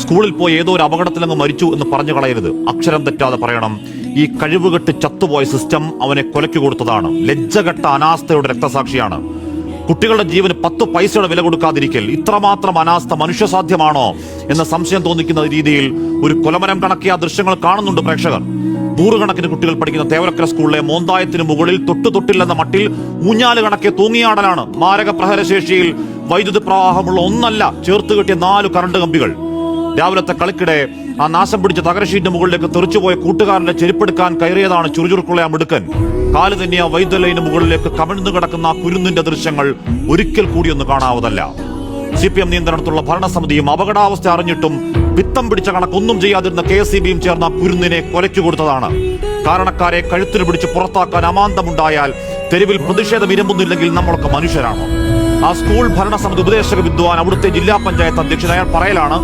സ്കൂളിൽ പോയി ഏതോ ഒരു അപകടത്തിലങ്ങ് മരിച്ചു എന്ന് പറഞ്ഞു കളയരുത്. അക്ഷരം തെറ്റാതെ പറയണം, ഈ കഴിവുകെട്ട് ചത്തുപോയ സിസ്റ്റം അവനെ കൊലയ്ക്ക് കൊടുത്തതാണ്. ലജ്ജകെട്ട അനാസ്ഥയുടെ രക്തസാക്ഷിയാണ്. കുട്ടികളുടെ ജീവന് 10 പൈസയുടെ വില കൊടുക്കാതിരിക്കൽ ഇത്രമാത്രം അനാസ്ഥ മനുഷ്യസാധ്യമാണോ എന്ന സംശയം തോന്നിക്കുന്ന രീതിയിൽ ഒരു കൊലമരം കണക്കിയ ദൃശ്യങ്ങൾ കാണുന്നുണ്ട് പ്രേക്ഷകർ. 100 കണക്കിന് കുട്ടികൾ പഠിക്കുന്ന തേവലക്കര സ്കൂളിലെ മോന്തായത്തിന് മുകളിൽ തൊട്ടില്ലെന്ന മട്ടിൽ ഊഞ്ഞാല് കണക്കെ തൂങ്ങിയാടലാണ്. മാരക പ്രഹരശേഷിയിൽ വൈദ്യുതി പ്രവാഹമുള്ള ഒന്നല്ല, ചേർത്ത് കെട്ടിയ 4 കറണ്ട് കമ്പികൾ. രാവിലത്തെ കളിക്കിടെ ആ നാശം പിടിച്ച തകരഷീറ്റിന് മുകളിലേക്ക് തെറിച്ചുപോയ കൂട്ടുകാരന്റെ ചെരുപ്പെടുക്കാൻ കയറിയതാണ് ചുറുചുറുക്കുള്ള ആ മിടുക്കൻ. കാല് തന്നെ ആ വൈദ്യുലൈന് മുകളിലേക്ക് കമിഴ്ന്നു കിടക്കുന്ന ആ കുരുന്നിന്റെ ദൃശ്യങ്ങൾ ഒരിക്കൽ കൂടിയൊന്ന് കാണാവതല്ല. CPM നിയന്ത്രണത്തിലുള്ള ഭരണസമിതിയും അപകടാവസ്ഥ അറിഞ്ഞിട്ടും പിത്തം പിടിച്ച കണക്കൊന്നും ചെയ്യാതിരുന്ന KSEBയും ചേർന്ന കുരുന്നിനെ കൊലയ്ക്കു കൊടുത്തതാണ്. കാരണക്കാരെ കഴുത്തിന് പിടിച്ച് പുറത്താക്കാൻ അമാന്തമുണ്ടായാൽ തെരുവിൽ പ്രതിഷേധം ഇരമ്പുന്നില്ലെങ്കിൽ നമ്മളൊക്കെ മനുഷ്യരാണോ? ആ സ്കൂൾ ഭരണസമിതി ഉപദേശക വിദ്വാൻ, അവിടുത്തെ ജില്ലാ പഞ്ചായത്ത് അധ്യക്ഷൻ, അയാൾ പറയലാണ്,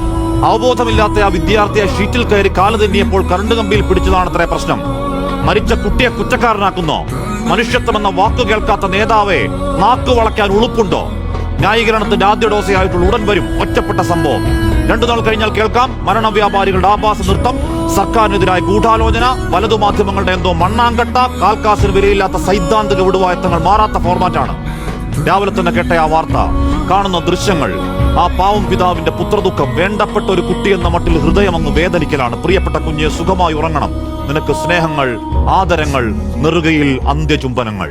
അവബോധമില്ലാത്ത ആ വിദ്യാർത്ഥിയെ ഷീറ്റിൽ കയറി കാല് തെന്നിയപ്പോൾ കറണ്ട് കമ്പിയിൽ പിടിച്ചതാണത്രേ പ്രശ്നം. മരിച്ച കുട്ടിയെ കുറ്റക്കാരനാക്കുന്നോ? മനുഷ്യത്വമെന്ന വാക്കു കേൾക്കാത്ത നേതാവെ നാക്കു വളയ്ക്കാൻ ഉളുപ്പുണ്ടോ? ന്യായീകരണത്തിന്റെ ആദ്യ ഡോസയായിട്ടുള്ള ഉടൻ വരും ഒറ്റപ്പെട്ട സംഭവം. 2 നാൾ കഴിഞ്ഞാൽ കേൾക്കാം മരണവ്യാപാരികളുടെ ആഭാസ നൃത്തം, സർക്കാരിനെതിരായ ഗൂഢാലോചന, വലതുമാധ്യമങ്ങളുടെ എന്തോ മണ്ണാങ്കട്ട, കാൽക്കാസിന് വിലയില്ലാത്ത സൈദ്ധാന്തിക വിടുവായത്തങ്ങൾ. മാറാത്ത ഫോർമാറ്റാണ്. രാവിലെ തന്നെ കേട്ട ആ വാർത്ത, കാണുന്ന ദൃശ്യങ്ങൾ, ആ പാവം പിതാവിന്റെ പുത്രദുഃഖം, വേണ്ടപ്പെട്ട ഒരു കുട്ടി എന്ന മട്ടിൽ ഹൃദയം അങ്ങ് വേദനിക്കലാണ്. പ്രിയപ്പെട്ട കുഞ്ഞെ, സുഖമായി ഉറങ്ങണം. നിനക്ക് സ്നേഹങ്ങൾ, ആദരങ്ങൾ, നെറുകയിൽ അന്ത്യചുംബനങ്ങൾ.